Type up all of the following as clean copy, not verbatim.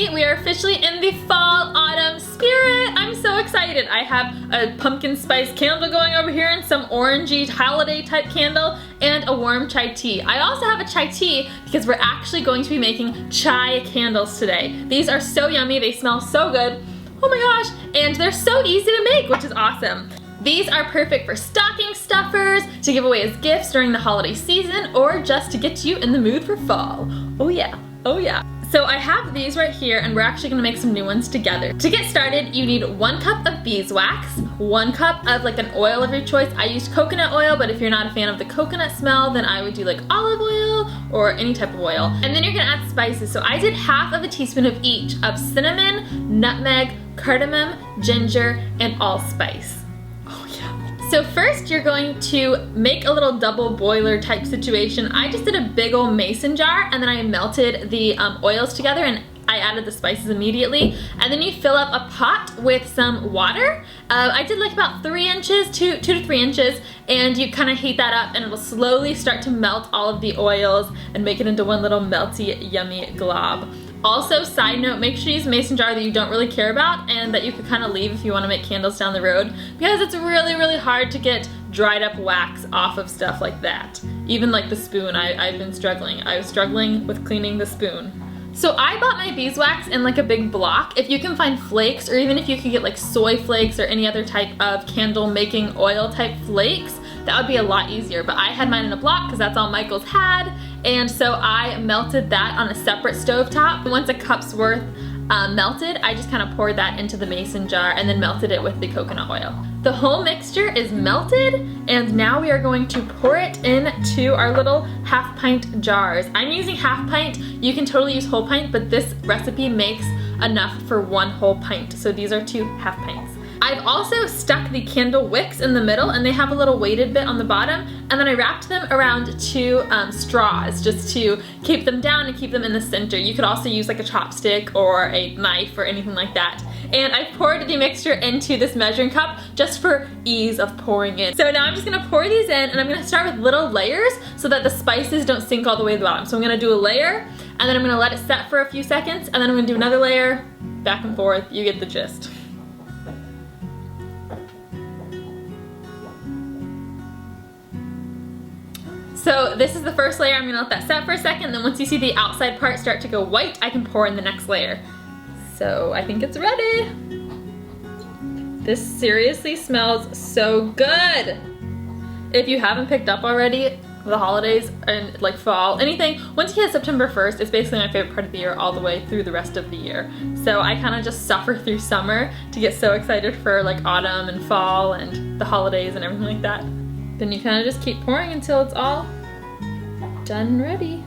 everybody! We are officially in the fall autumn spirit! I'm so excited! I have a pumpkin spice candle going over here and some orangey holiday type candle and a warm chai tea. I also have a chai tea because we're actually going to be making chai candles today. These are so yummy, they smell so good. Oh my gosh! And they're so easy to make, which is awesome. These are perfect for stocking stuffers, to give away as gifts during the holiday season, or just to get you in the mood for fall. Oh yeah, oh yeah. So I have these right here and we're actually gonna make some new ones together. To get started, you need 1 cup of beeswax, 1 cup of like an oil of your choice. I used coconut oil, but if you're not a fan of the coconut smell, then I would do like olive oil or any type of oil. And then you're gonna add spices. So I did half of a teaspoon of each of cinnamon, nutmeg, cardamom, ginger, and allspice. So first you're going to make a little double boiler type situation. I just did a big old mason jar and then I melted the oils together and I added the spices immediately. And then you fill up a pot with some water. I did like about 3 inches, 2 to 3 inches, and you kind of heat that up and it will slowly start to melt all of the oils and make it into one little melty, yummy glob. Also, side note, make sure you use a mason jar that you don't really care about and that you could kind of leave if you want to make candles down the road, because it's really, really hard to get dried up wax off of stuff like that. Even like the spoon, I've been struggling. I was struggling with cleaning the spoon. So I bought my beeswax in like a big block. If you can find flakes, or even if you could get like soy flakes or any other type of candle making oil type flakes, that would be a lot easier. But I had mine in a block because that's all Michael's had. And so I melted that on a separate stovetop. Once a cup's worth melted, I just kind of poured that into the mason jar and then melted it with the coconut oil. The whole mixture is melted, and now we are going to pour it into our little half pint jars. I'm using half pint. You can totally use whole pint, but this recipe makes enough for 1 whole pint. So these are 2 half pints. I've also stuck the candle wicks in the middle and they have a little weighted bit on the bottom, and then I wrapped them around 2 straws just to keep them down and keep them in the center. You could also use like a chopstick or a knife or anything like that. And I poured the mixture into this measuring cup just for ease of pouring in. So now I'm just gonna pour these in, and I'm gonna start with little layers so that the spices don't sink all the way to the bottom. So I'm gonna do a layer, and then I'm gonna let it set for a few seconds, and then I'm gonna do another layer, back and forth. You get the gist. So this is the first layer. I'm gonna let that set for a second, then once you see the outside part start to go white, I can pour in the next layer. So I think it's ready. This seriously smells so good. If you haven't picked up already, the holidays and like fall, anything, once you hit September 1st, it's basically my favorite part of the year all the way through the rest of the year. So I kind of just suffer through summer to get so excited for like autumn and fall and the holidays and everything like that. Then you kind of just keep pouring until it's all done and ready.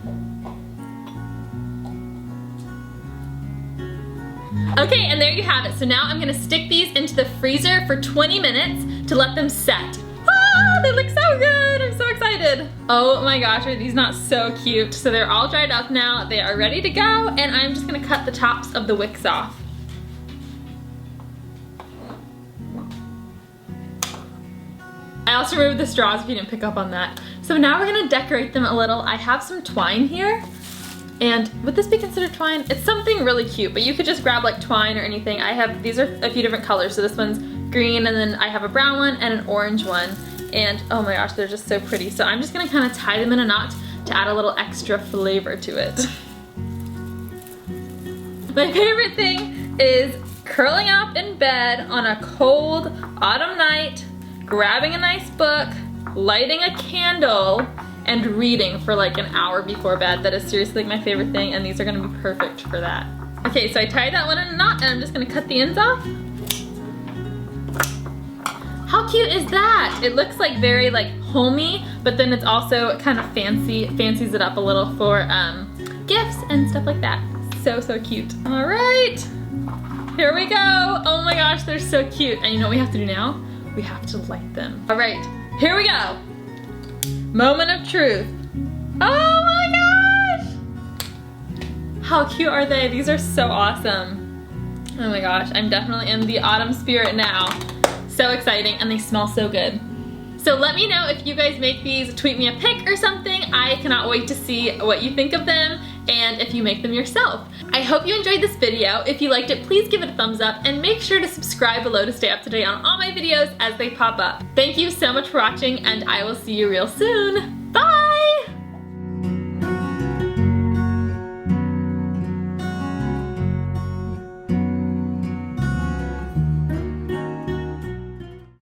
Okay, and there you have it. So now I'm gonna stick these into the freezer for 20 minutes to let them set. Ah, they look so good, I'm so excited. Oh my gosh, are these not so cute? So they're all dried up now, they are ready to go, and I'm just gonna cut the tops of the wicks off. I also removed the straws if you didn't pick up on that. So now we're gonna decorate them a little. I have some twine here. And would this be considered twine? It's something really cute, but you could just grab like twine or anything. These are a few different colors. So this one's green, and then I have a brown one and an orange one. And oh my gosh, they're just so pretty. So I'm just gonna kind of tie them in a knot to add a little extra flavor to it. My favorite thing is curling up in bed on a cold autumn night, grabbing a nice book, lighting a candle, and reading for like an hour before bed. That is seriously like my favorite thing, and these are gonna be perfect for that. Okay, so I tied that one in a knot, and I'm just gonna cut the ends off. How cute is that? It looks like very like homey, but then it's also kind of fancies it up a little for gifts and stuff like that. So, so cute. All right, here we go. Oh my gosh, they're so cute. And you know what we have to do now? We have to light them. All right, here we go. Moment of truth. Oh my gosh! How cute are they? These are so awesome. Oh my gosh, I'm definitely in the autumn spirit now. So exciting, and they smell so good. So let me know if you guys make these, tweet me a pic or something. I cannot wait to see what you think of them. and if you make them yourself. I hope you enjoyed this video. If you liked it, please give it a thumbs up and make sure to subscribe below to stay up to date on all my videos as they pop up. Thank you so much for watching, and I will see you real soon.